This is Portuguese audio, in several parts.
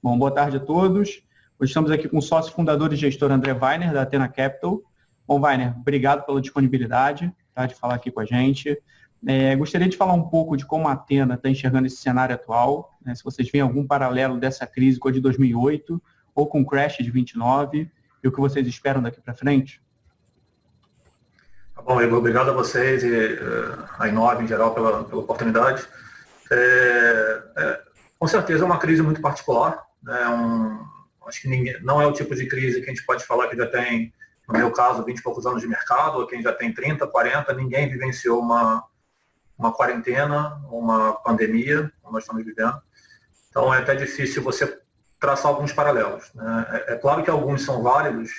Bom, boa tarde a todos. Hoje estamos aqui com o sócio fundador e gestor André Weiner, da Athena Capital. Bom, Weiner, obrigado pela disponibilidade, tá, de falar aqui com a gente. Gostaria de falar um pouco de como a Athena está enxergando esse cenário atual, né, se vocês veem algum paralelo dessa crise com a de 2008 ou com o crash de 29 e o que vocês esperam daqui para frente. Bom, Igor, obrigado a vocês e a Inove em geral pela oportunidade. Com certeza é uma crise muito particular, né? Acho que não é o tipo de crise que a gente pode falar que já tem, no meu caso, 20 e poucos anos de mercado, ou quem já tem 30, 40, ninguém vivenciou uma quarentena, uma pandemia, como nós estamos vivendo. Então é até difícil você traçar alguns paralelos, né? É claro que alguns são válidos,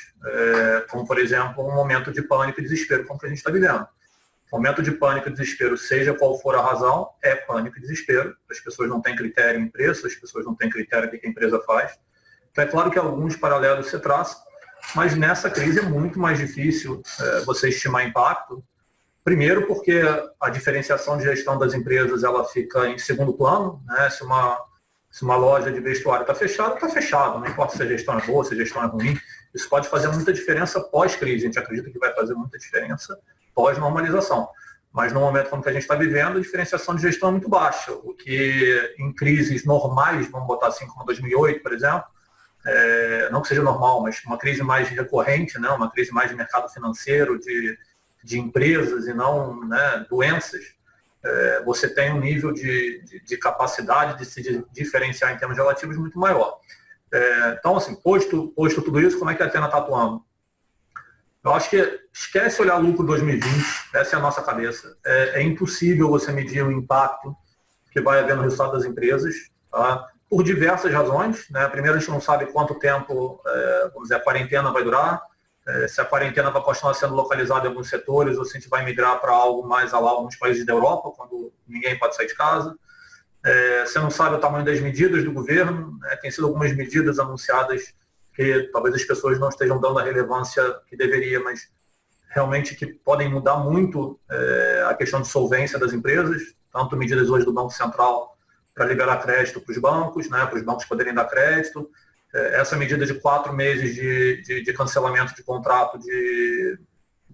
como por exemplo um momento de pânico e desespero como que a gente está vivendo. Momento de pânico e desespero, seja qual for a razão, é pânico e desespero. As pessoas não têm critério em preço, as pessoas não têm critério do que a empresa faz. Então é claro que alguns paralelos você traça, mas nessa crise é muito mais difícil você estimar impacto. Primeiro porque a diferenciação de gestão das empresas ela fica em segundo plano, né? Se uma loja de vestuário está fechada, não importa se a gestão é boa, se a gestão é ruim. Isso pode fazer muita diferença pós-crise, a gente acredita que vai fazer muita diferença pós-normalização. Mas no momento como que a gente está vivendo, a diferenciação de gestão é muito baixa, o que em crises normais, vamos botar assim como 2008, por exemplo, não que seja normal, mas uma crise mais recorrente, né? Uma crise mais de mercado financeiro, de empresas e não, né, doenças, você tem um nível de capacidade de se diferenciar em termos relativos muito maior. Então, assim, posto tudo isso, como é que a Athena está atuando? Eu acho que esquece olhar lucro 2020, essa é a nossa cabeça. É impossível você medir o impacto que vai haver no resultado das empresas, tá? Por diversas razões, né? Primeiro, a gente não sabe quanto tempo vamos dizer, a quarentena vai durar, se a quarentena vai continuar sendo localizada em alguns setores ou se a gente vai migrar para algo mais a lá alguns países da Europa, quando ninguém pode sair de casa. Você não sabe o tamanho das medidas do governo, né? Tem sido algumas medidas anunciadas que talvez as pessoas não estejam dando a relevância que deveria, mas realmente que podem mudar muito a questão de solvência das empresas, tanto medidas hoje do Banco Central para liberar crédito para os bancos, né, para os bancos poderem dar crédito, essa medida de 4 meses de cancelamento de contrato de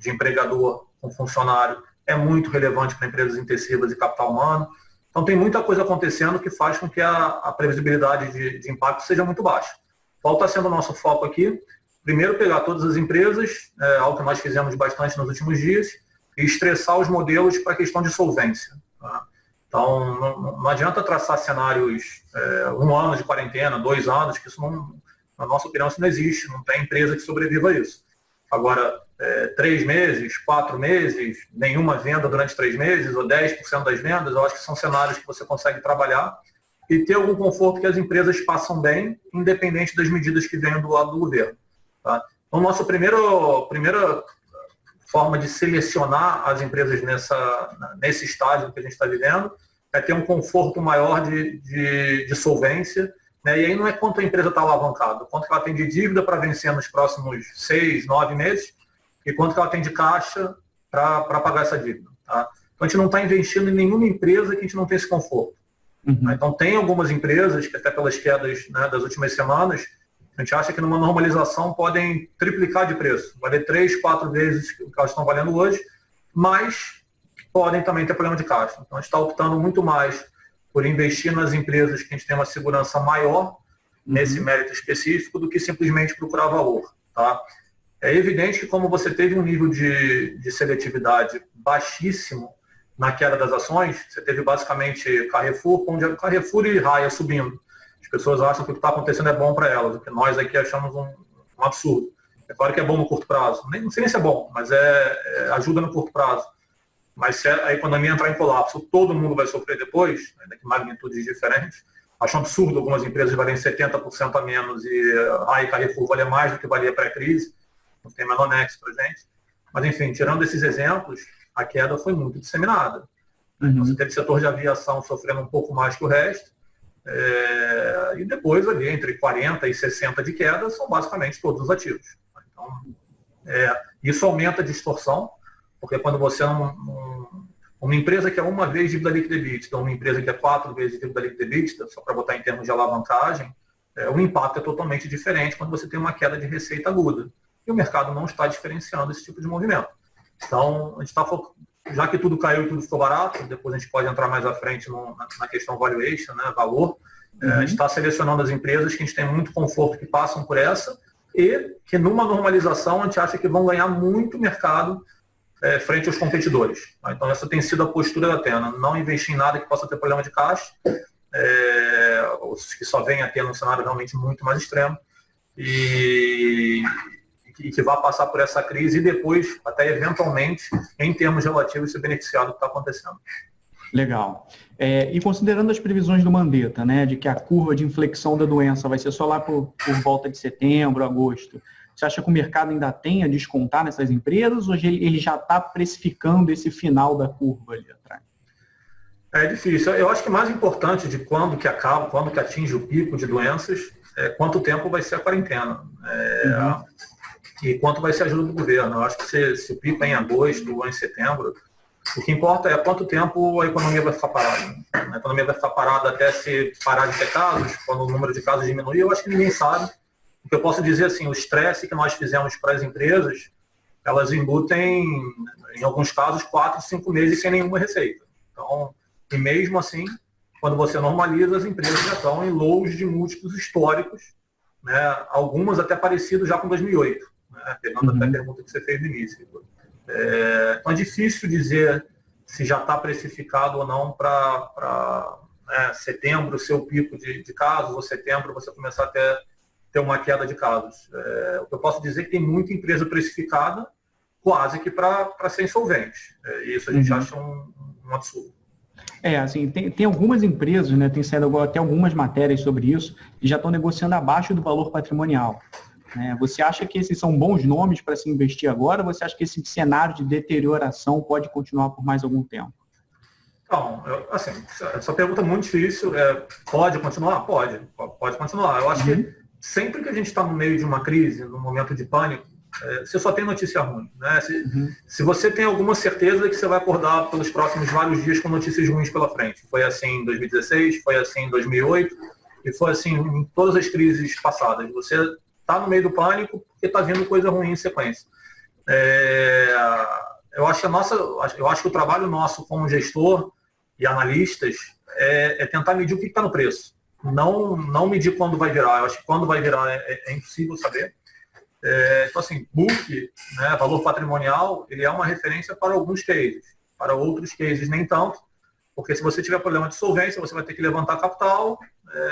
empregador com funcionário é muito relevante para empresas intensivas e capital humano. Então tem muita coisa acontecendo que faz com que a previsibilidade de impacto seja muito baixa. Qual está sendo o nosso foco aqui? Primeiro, pegar todas as empresas, algo que nós fizemos bastante nos últimos dias, e estressar os modelos para a questão de solvência. Tá? Então, não adianta traçar cenários 1 ano de quarentena, 2 anos, que isso não, na nossa opinião, isso não existe, não tem empresa que sobreviva a isso. Agora, 3 meses, 4 meses, nenhuma venda durante 3 meses, ou 10% das vendas, eu acho que são cenários que você consegue trabalhar e ter algum conforto que as empresas passam bem, independente das medidas que venham do lado do governo. Tá? Então, nossa primeira forma de selecionar as empresas nesse estágio que a gente está vivendo é ter um conforto maior de solvência, né? E aí não é quanto a empresa está alavancada, quanto que ela tem de dívida para vencer nos próximos 6, 9 meses e quanto que ela tem de caixa para pagar essa dívida. Tá? Então, a gente não está investindo em nenhuma empresa que a gente não tem esse conforto. Uhum. Então, tem algumas empresas que até pelas quedas, né, das últimas semanas, a gente acha que numa normalização podem triplicar de preço, valer 3, 4 vezes o que elas estão valendo hoje, mas podem também ter problema de caixa. Então, a gente está optando muito mais por investir nas empresas que a gente tem uma segurança maior nesse mérito específico do que simplesmente procurar valor. Tá? É evidente que como você teve um nível de seletividade baixíssimo na queda das ações, você teve basicamente Carrefour e Raia subindo. As pessoas acham que o que está acontecendo é bom para elas, o que nós aqui achamos um absurdo. É claro que é bom no curto prazo, não sei nem se é bom, mas ajuda no curto prazo. Mas se a economia entrar em colapso, todo mundo vai sofrer depois, ainda que magnitudes diferentes. Acho um absurdo algumas empresas valerem 70% a menos e Raia e Carrefour valer mais do que valia pré-crise. Não tem menor nexo para a gente. Mas, enfim, tirando esses exemplos, a queda foi muito disseminada. Então, você teve setor de aviação sofrendo um pouco mais que o resto, e depois ali entre 40 e 60 de queda são basicamente todos os ativos. Então, isso aumenta a distorção, porque quando você uma empresa que é 1 vez dívida líquida EBITDA, uma empresa que é 4 vezes dívida líquida EBITDA, só para botar em termos de alavancagem, o impacto é totalmente diferente quando você tem uma queda de receita aguda. E o mercado não está diferenciando esse tipo de movimento. Então, a gente está já que tudo caiu e tudo ficou barato, depois a gente pode entrar mais à frente na questão valuation, né, valor. A gente está selecionando as empresas que a gente tem muito conforto que passam por essa e que numa normalização a gente acha que vão ganhar muito mercado frente aos competidores. Tá? Então essa tem sido a postura da Tena, não investir em nada que possa ter problema de caixa, que só venha a ter num cenário realmente muito mais extremo e que vá passar por essa crise e depois, até eventualmente, em termos relativos, se beneficiar do que está acontecendo. Legal. E considerando as previsões do Mandetta, né, de que a curva de inflexão da doença vai ser só lá por volta de setembro, agosto, você acha que o mercado ainda tem a descontar nessas empresas ou ele já está precificando esse final da curva ali atrás? É difícil. Eu acho que mais importante de quando que acaba, quando que atinge o pico de doenças, é quanto tempo vai ser a quarentena. E quanto vai ser a ajuda do governo. Eu acho que se o pico é em agosto ou em setembro, o que importa é quanto tempo a economia vai ficar parada. A economia vai ficar parada até se parar de ter casos, quando o número de casos diminuir, eu acho que ninguém sabe. O que eu posso dizer assim, o estresse que nós fizemos para as empresas, elas embutem, em alguns casos, 4, 5 meses sem nenhuma receita. Então, e mesmo assim, quando você normaliza, as empresas já estão em lows de múltiplos históricos, né? Algumas até parecidas já com 2008, né? Pegando até a pergunta que você fez no início. Então é difícil dizer se já está precificado ou não para setembro ser o pico de casos, ou setembro você começar a ter uma queda de casos. O que eu posso dizer é que tem muita empresa precificada quase que para ser insolvente. Isso a gente acha um absurdo. Assim, tem algumas empresas, né, tem saído agora até algumas matérias sobre isso, que já estão negociando abaixo do valor patrimonial. Você acha que esses são bons nomes para se investir agora ou você acha que esse cenário de deterioração pode continuar por mais algum tempo? Então, essa pergunta é muito difícil. Pode continuar? Pode continuar. Eu acho que sempre que a gente está no meio de uma crise, num momento de pânico, você só tem notícia ruim. Né? Se você tem alguma certeza que você vai acordar pelos próximos vários dias com notícias ruins pela frente. Foi assim em 2016, foi assim em 2008 e foi assim em todas as crises passadas. Você está no meio do pânico porque está vindo coisa ruim em sequência. Eu acho que o trabalho nosso como gestor e analistas é tentar medir o que está no preço. Não medir quando vai virar. Eu acho que quando vai virar é impossível saber. Então, assim, book, né, valor patrimonial, ele é uma referência para alguns cases. Para outros cases, nem tanto. Porque se você tiver problema de solvência, você vai ter que levantar capital,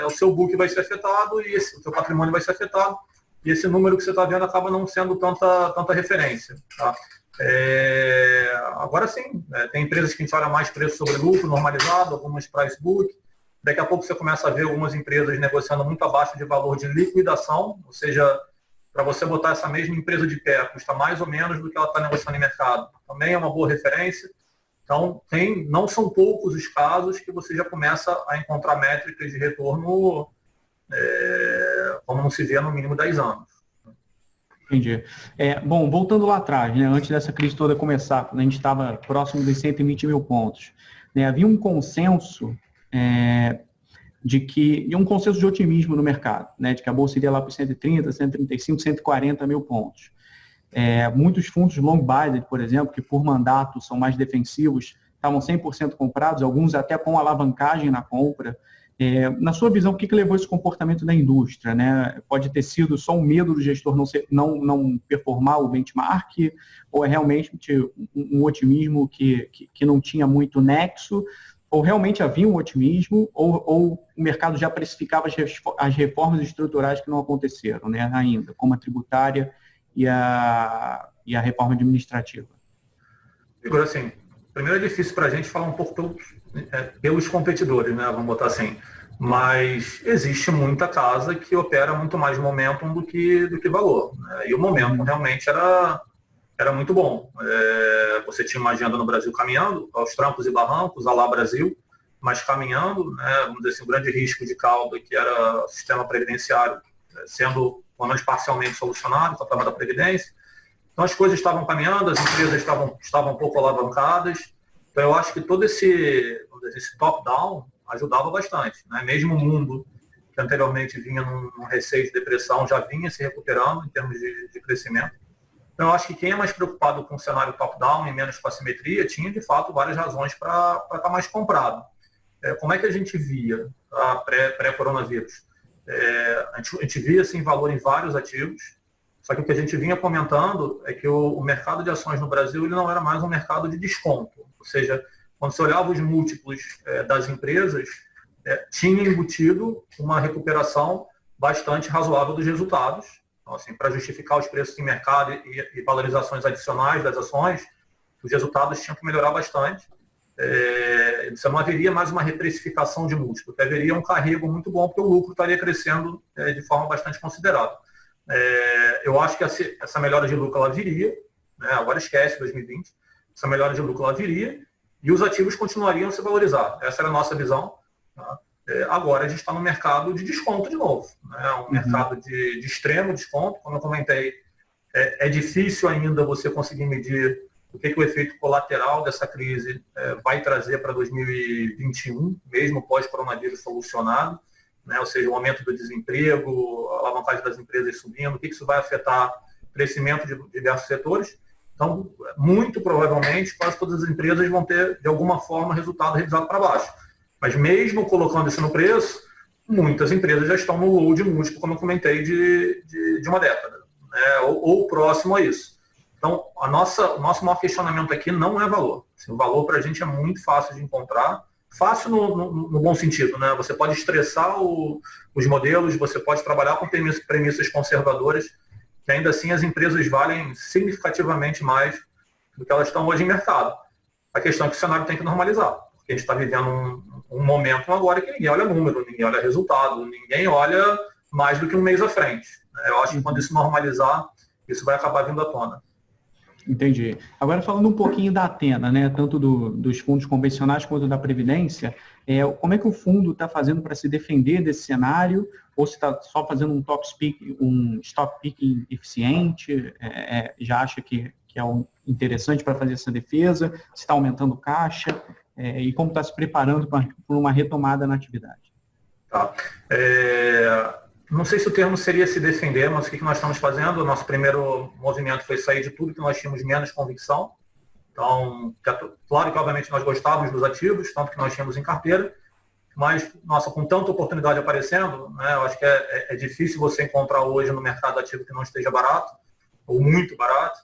o seu book vai ser afetado e o seu patrimônio vai ser afetado. E esse número que você está vendo acaba não sendo tanta referência. Tá? Agora sim, tem empresas que a gente olha mais preço sobre lucro normalizado, algumas price book. Daqui a pouco você começa a ver algumas empresas negociando muito abaixo de valor de liquidação, ou seja, para você botar essa mesma empresa de pé, custa mais ou menos do que ela está negociando em mercado. Também é uma boa referência. Então, não são poucos os casos que você já começa a encontrar métricas de retorno como não se vê no mínimo 10 anos. Entendi. Bom, voltando lá atrás, né, antes dessa crise toda começar, quando a gente estava próximo dos 120 mil pontos, né, havia um consenso um consenso de otimismo no mercado, né, de que a bolsa iria lá para 130, 135, 140 mil pontos. Muitos fundos long biased, por exemplo, que por mandato são mais defensivos, estavam 100% comprados, alguns até com alavancagem na compra. Na sua visão, o que levou esse comportamento da indústria? Né? Pode ter sido só um medo do gestor não performar o benchmark, ou é realmente um otimismo que não tinha muito nexo, ou realmente havia um otimismo, ou o mercado já precificava as reformas estruturais que não aconteceram, né, ainda, como a tributária e a reforma administrativa? Agora, assim, primeiro é difícil para a gente falar um pouco pelos competidores, né, vamos botar assim, mas existe muita casa que opera muito mais momentum do que valor, né, e o momentum realmente era muito bom. Você tinha uma agenda no Brasil caminhando, aos trancos e barrancos, a lá Brasil, mas caminhando, né, vamos dizer assim, o grande risco de cauda que era o sistema previdenciário sendo, pelo menos parcialmente solucionado com a prova da Previdência. Então as coisas estavam caminhando, as empresas estavam um pouco alavancadas. Então eu acho que todo esse top-down ajudava bastante. Né? Mesmo o mundo que anteriormente vinha num receio de depressão, já vinha se recuperando em termos de crescimento. Então, eu acho que quem é mais preocupado com o cenário top-down e menos com a simetria tinha, de fato, várias razões para estar mais comprado. Como é que a gente via a pré-coronavírus? A gente via assim, valor em vários ativos, só que o que a gente vinha comentando é que o mercado de ações no Brasil ele não era mais um mercado de desconto. Ou seja, quando você olhava os múltiplos das empresas, tinha embutido uma recuperação bastante razoável dos resultados. Então, assim, para justificar os preços em mercado e valorizações adicionais das ações, os resultados tinham que melhorar bastante. Você não haveria mais uma reprecificação de múltiplo, haveria um carrego muito bom, porque o lucro estaria crescendo de forma bastante considerável. Eu acho que essa melhora de lucro ela viria, né? Agora esquece 2020, essa melhora de lucro ela viria e os ativos continuariam a se valorizar. Essa era a nossa visão. Tá? Agora a gente está no mercado de desconto de novo, né? Um mercado de extremo desconto, como eu comentei, é difícil ainda você conseguir medir o que o efeito colateral dessa crise vai trazer para 2021, mesmo pós-coronavírus solucionado, né? Ou seja, o aumento do desemprego, a alavancagem das empresas subindo, o que isso vai afetar o crescimento de diversos setores. Então, muito provavelmente, quase todas as empresas vão ter, de alguma forma, resultado revisado para baixo. Mas mesmo colocando isso no preço, muitas empresas já estão no low de múltiplo, como eu comentei, de uma década, né? ou próximo a isso. Então, o nosso maior questionamento aqui não é valor. O valor para a gente é muito fácil de encontrar, fácil no bom sentido, né? Você pode estressar os modelos, você pode trabalhar com premissas conservadoras, que ainda assim as empresas valem significativamente mais do que elas estão hoje em mercado. A questão é que o cenário tem que normalizar, porque a gente está vivendo um momento agora que ninguém olha número, ninguém olha resultado, ninguém olha mais do que um mês à frente. Eu acho que quando isso normalizar, isso vai acabar vindo à tona. Entendi. Agora falando um pouquinho da Athena, né, tanto dos fundos convencionais quanto da Previdência, como é que o fundo está fazendo para se defender desse cenário, ou se está só fazendo um stop pick eficiente, já acha que é interessante para fazer essa defesa, se está aumentando caixa, e como está se preparando para uma retomada na atividade? Tá. Não sei se o termo seria se defender, mas o que nós estamos fazendo? O nosso primeiro movimento foi sair de tudo que nós tínhamos menos convicção. Então, claro que obviamente nós gostávamos dos ativos, tanto que nós tínhamos em carteira, mas, nossa, com tanta oportunidade aparecendo, né, eu acho que é difícil você encontrar hoje no mercado ativo que não esteja barato, ou muito barato.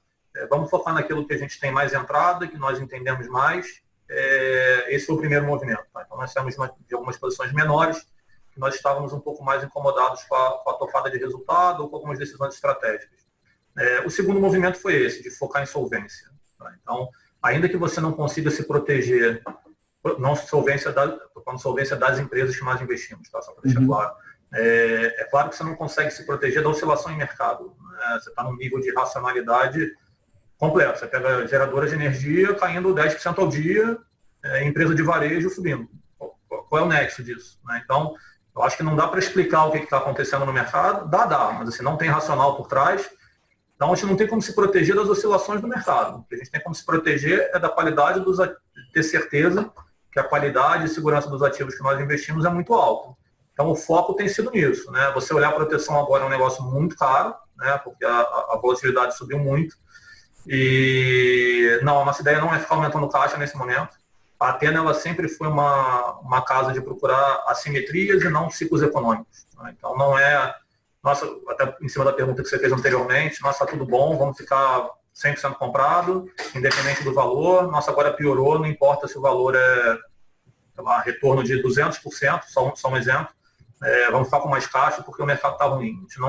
Vamos focar naquilo que a gente tem mais entrada, que nós entendemos mais. Esse foi o primeiro movimento. Tá? Então, nós temos de algumas posições menores, que nós estávamos um pouco mais incomodados com a tocada de resultado ou com algumas decisões estratégicas. O segundo movimento foi esse, de focar em solvência. Tá? Então, ainda que você não consiga se proteger, não solvência das empresas que nós investimos, tá? Só para deixar claro. É claro que você não consegue se proteger da oscilação em mercado. Né? Você está num nível de racionalidade completo. Você pega geradoras de energia caindo 10% ao dia, empresa de varejo subindo. Qual é o nexo disso? Né? Então, eu acho que não dá para explicar o que está acontecendo no mercado. Dá, mas assim, não tem racional por trás. Então, a gente não tem como se proteger das oscilações do mercado. O que a gente tem como se proteger é da qualidade ter certeza que a qualidade e segurança dos ativos que nós investimos é muito alta. Então, o foco tem sido nisso. Né? Você olhar a proteção agora é um negócio muito caro, né? Porque a volatilidade subiu muito. E não, a nossa ideia não é ficar aumentando caixa nesse momento. A Athena ela sempre foi uma casa de procurar assimetrias e não ciclos econômicos. Né? Então, não é... Nossa, até em cima da pergunta que você fez anteriormente, nossa, tá tudo bom, vamos ficar 100% comprado, independente do valor. Nossa, agora piorou, não importa se o valor retorno de 200%, só um exemplo. Vamos ficar com mais caixa porque o mercado está ruim. A gente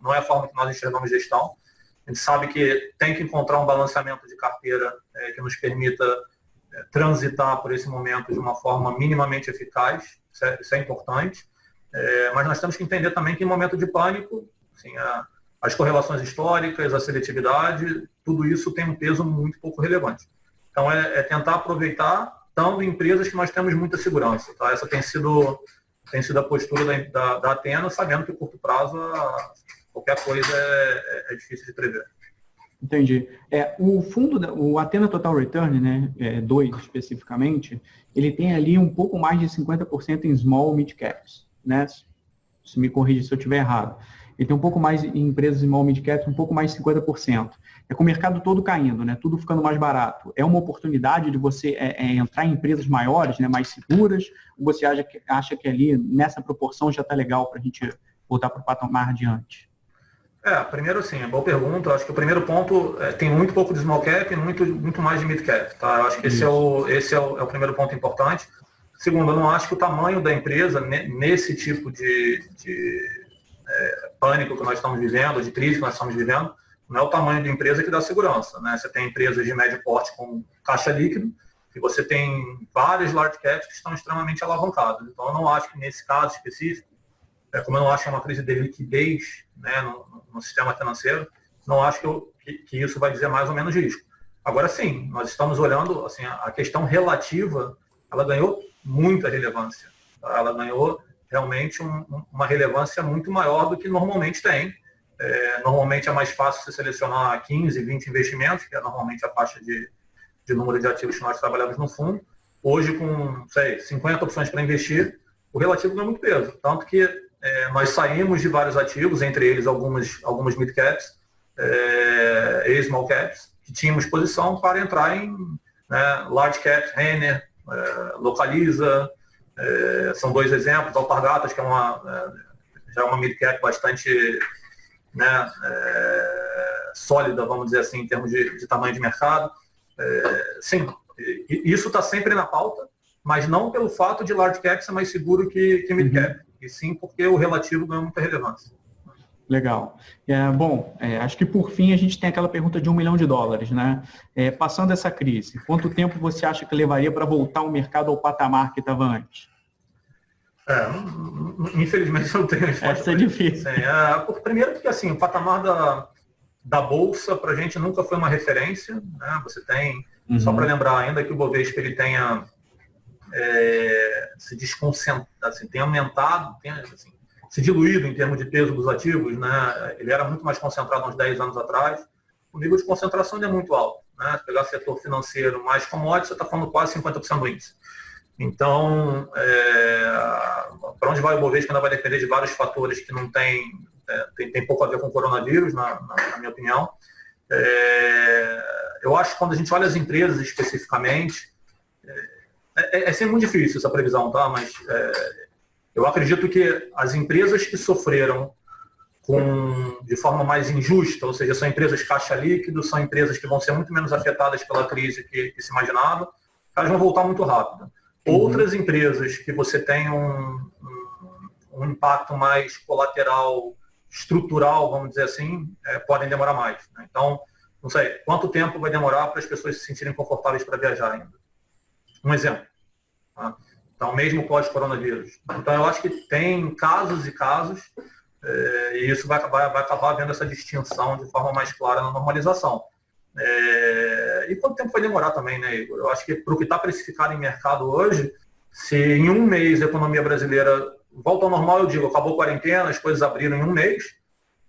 não é a forma que nós enxergamos gestão. A gente sabe que tem que encontrar um balanceamento de carteira que nos permita transitar por esse momento de uma forma minimamente eficaz, isso é importante, mas nós temos que entender também que em momento de pânico, assim, as correlações históricas, a seletividade, tudo isso tem um peso muito pouco relevante. Então é tentar aproveitar tanto empresas que nós temos muita segurança. Tá? Essa tem sido a postura da Athena, sabendo que a curto prazo qualquer coisa é difícil de prever. Entendi. O fundo, o Athena Total Return, né, 2 especificamente, ele tem ali um pouco mais de 50% em small mid caps, né? se me corrija se eu estiver errado. Ele tem um pouco mais em empresas small mid-cap, um pouco mais de 50%. É com o mercado todo caindo, né? Tudo ficando mais barato. É uma oportunidade de você entrar em empresas maiores, né? Mais seguras? Ou você acha que ali, nessa proporção, já está legal para a gente voltar para o patamar adiante? Primeiro assim, boa pergunta. Eu acho que o primeiro ponto tem muito pouco de small cap e muito mais de mid cap. Tá? Eu acho que esse é o primeiro ponto importante. Segundo, eu não acho que o tamanho da empresa, nesse tipo de pânico que nós estamos vivendo, de crise que nós estamos vivendo, não é o tamanho da empresa que dá segurança. Né? Você tem empresas de médio porte com caixa líquido e você tem várias large caps que estão extremamente alavancadas. Então, eu não acho que nesse caso específico, como eu não acho que é uma crise de liquidez, né, no sistema financeiro, não acho que isso vai dizer mais ou menos risco. Agora sim, nós estamos olhando, assim, a questão relativa, ela ganhou muita relevância. Tá? Ela ganhou realmente uma relevância muito maior do que normalmente tem. Normalmente é mais fácil você selecionar 15, 20 investimentos, que é normalmente a faixa de número de ativos que nós trabalhamos no fundo. Hoje, com 50 opções para investir, o relativo ganha muito peso. Tanto que nós saímos de vários ativos, entre eles algumas mid-caps e small caps, que tínhamos posição para entrar em large caps, Renner, Localiza, são dois exemplos, Alpargatas, que já é uma mid-cap bastante sólida, vamos dizer assim, em termos de tamanho de mercado. Sim, isso está sempre na pauta, mas não pelo fato de large cap ser mais seguro que mid-cap, e sim porque o relativo ganha muita relevância. Legal. Acho que por fim a gente tem aquela pergunta de $1 milhão, né? Passando essa crise, quanto tempo você acha que levaria para voltar o mercado ao patamar que estava antes? Infelizmente eu não tenho resposta. Essa é difícil. Primeiro porque assim, o patamar da Bolsa para a gente nunca foi uma referência. Né? Você tem, só para lembrar ainda que o Bovespa ele tenha se desconcentrado, assim, tem aumentado, se diluído em termos de peso dos ativos, né? Ele era muito mais concentrado há uns 10 anos atrás. O nível de concentração ainda é muito alto. Né? Se pegar setor financeiro mais commodity, você está falando quase 50% do índice. Então, para onde vai o Bovespa ainda vai depender de vários fatores que não tem pouco a ver com o coronavírus, na minha opinião. Eu acho que quando a gente olha as empresas especificamente, é sempre muito difícil essa previsão, tá? Mas eu acredito que as empresas que sofreram de forma mais injusta, ou seja, são empresas caixa líquido, são empresas que vão ser muito menos afetadas pela crise que se imaginava, elas vão voltar muito rápido. Outras empresas que você tem um impacto mais colateral, estrutural, vamos dizer assim, podem demorar mais. Né? Então, não sei, quanto tempo vai demorar para as pessoas se sentirem confortáveis para viajar ainda? Um exemplo. Tá? Então, mesmo pós-coronavírus. Então, eu acho que tem casos e casos, e isso vai acabar havendo essa distinção de forma mais clara na normalização. E quanto tempo vai demorar também, né, Igor? Eu acho que para o que está precificado em mercado hoje, se em um mês a economia brasileira volta ao normal, eu digo, acabou a quarentena, as coisas abriram em um mês,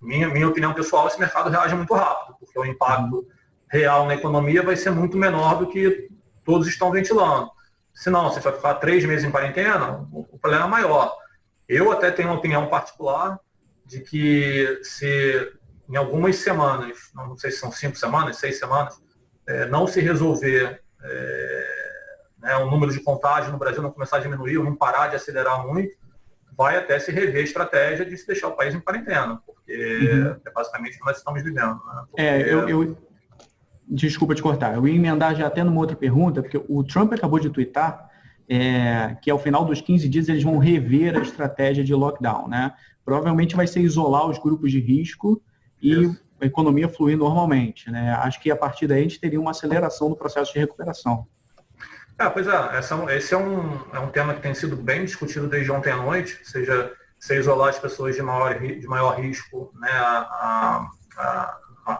minha opinião pessoal, esse mercado reage muito rápido, porque o impacto real na economia vai ser muito menor do que todos estão ventilando. Se não, você vai ficar 3 meses em quarentena, o problema é maior. Eu até tenho uma opinião particular de que se em algumas semanas, não sei se são 5 semanas, 6 semanas, não se resolver o número de contágio no Brasil não começar a diminuir ou não parar de acelerar muito, vai até se rever a estratégia de se deixar o país em quarentena, porque é basicamente o que nós estamos vivendo. Né? Desculpa te cortar, eu ia emendar já até numa outra pergunta, porque o Trump acabou de twittar que ao final dos 15 dias eles vão rever a estratégia de lockdown, né? Provavelmente vai ser isolar os grupos de risco e a economia fluir normalmente, né? Acho que a partir daí a gente teria uma aceleração do processo de recuperação. Pois esse é um tema que tem sido bem discutido desde ontem à noite, ou seja, se isolar as pessoas de maior risco, né, a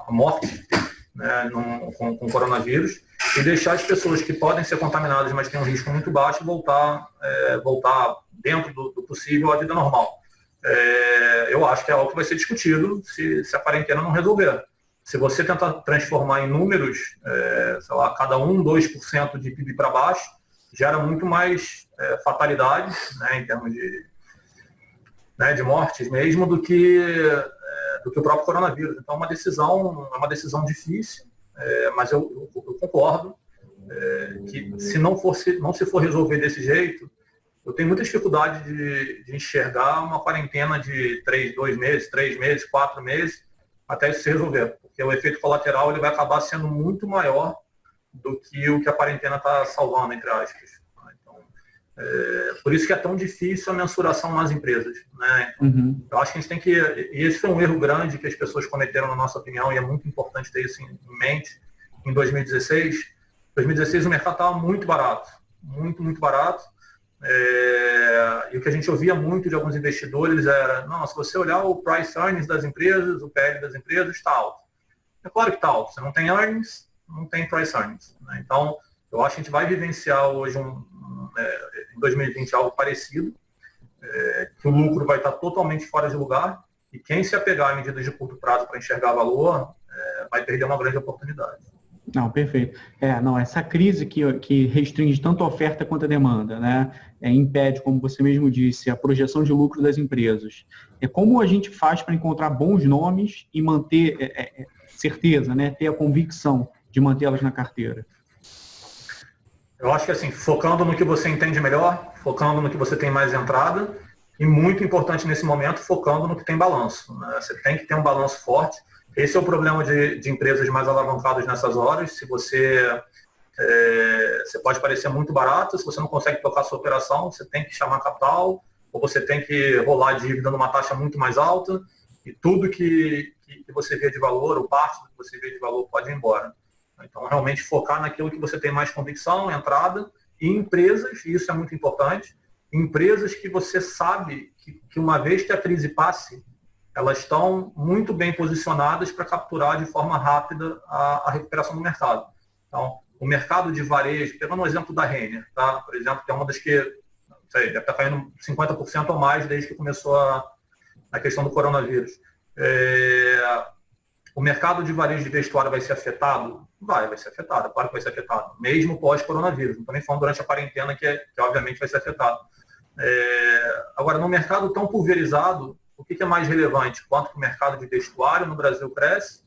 morte, né, com o coronavírus, e deixar as pessoas que podem ser contaminadas, mas têm um risco muito baixo, voltar dentro do possível à vida normal. Eu acho que é algo que vai ser discutido se a quarentena não resolver. Se você tentar transformar em números, sei lá, cada 2% de PIB para baixo, gera muito mais fatalidade, né, em termos né, de mortes mesmo, do que o próprio coronavírus. Então, é uma decisão difícil, mas eu concordo que se não se for resolver desse jeito, eu tenho muita dificuldade de enxergar uma quarentena de 2 meses, 3 meses, 4 meses, até isso se resolver. Porque o efeito colateral ele vai acabar sendo muito maior do que o que a quarentena está salvando, entre aspas. Então, por isso que é tão difícil a mensuração nas empresas, né? Eu acho que a gente tem que... E esse foi um erro grande que as pessoas cometeram, na nossa opinião, e é muito importante ter isso em mente. Em 2016, o mercado estava muito barato. Muito, muito barato. E o que a gente ouvia muito de alguns investidores era, não, se você olhar o price earnings das empresas, o PL das empresas, está alto. É claro que está alto. Você não tem earnings, não tem price earnings, né? Então, eu acho que a gente vai vivenciar hoje, em 2020, algo parecido, que o lucro vai estar totalmente fora de lugar e quem se apegar a medidas de curto prazo para enxergar valor vai perder uma grande oportunidade. Não, perfeito. Essa crise que restringe tanto a oferta quanto a demanda, né? Impede, como você mesmo disse, a projeção de lucro das empresas. Como a gente faz para encontrar bons nomes e manter certeza, né? Ter a convicção de mantê-las na carteira? Eu acho que assim, focando no que você entende melhor, focando no que você tem mais entrada e, muito importante nesse momento, focando no que tem balanço, né? Você tem que ter um balanço forte. Esse é o problema de empresas mais alavancadas nessas horas. Se você pode parecer muito barato, se você não consegue tocar a sua operação, você tem que chamar capital, ou você tem que rolar dívida numa taxa muito mais alta, e tudo que você vê de valor, ou parte do que você vê de valor, pode ir embora. Então, realmente focar naquilo que você tem mais convicção, entrada, e empresas, e isso é muito importante, empresas que você sabe que uma vez que a crise passe, elas estão muito bem posicionadas para capturar de forma rápida a recuperação do mercado. Então, o mercado de varejo, pegando um exemplo da Renner, tá? Por exemplo, que é uma das que, não sei, deve estar caindo 50% ou mais desde que começou a questão do coronavírus. O mercado de varejo de vestuário vai ser afetado? Vai ser afetado, claro que vai ser afetado, mesmo pós-coronavírus. Não estou nem falando durante a quarentena, que obviamente vai ser afetado. Agora, no mercado tão pulverizado, o que é mais relevante? Quanto que o mercado de vestuário no Brasil cresce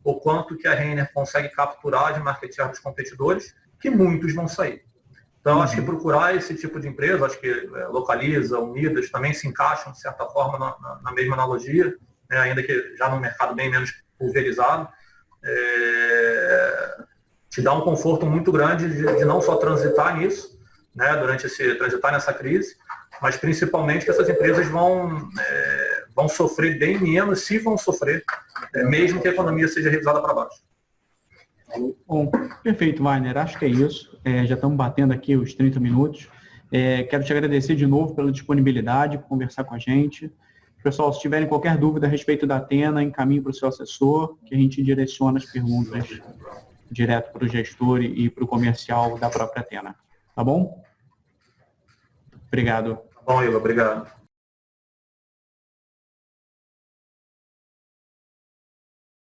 ou quanto que a Renner consegue capturar de market share dos competidores, que muitos vão sair. Então, acho que procurar esse tipo de empresa, acho que Localiza, Unidas, também se encaixam, de certa forma, na mesma analogia, né, ainda que já num mercado bem menos pulverizado, te dá um conforto muito grande de não só transitar nisso, né, transitar nessa crise, mas principalmente que essas empresas vão sofrer bem menos, se vão sofrer, mesmo que a economia seja revisada para baixo. Bom, perfeito, Wagner. Acho que é isso. Já estamos batendo aqui os 30 minutos. Quero te agradecer de novo pela disponibilidade, por conversar com a gente. Pessoal, se tiverem qualquer dúvida a respeito da Athena, encaminhe para o seu assessor, que a gente direciona as perguntas direto para o gestor e para o comercial da própria Athena. Tá bom? Obrigado. Tá bom, Igor. Obrigado.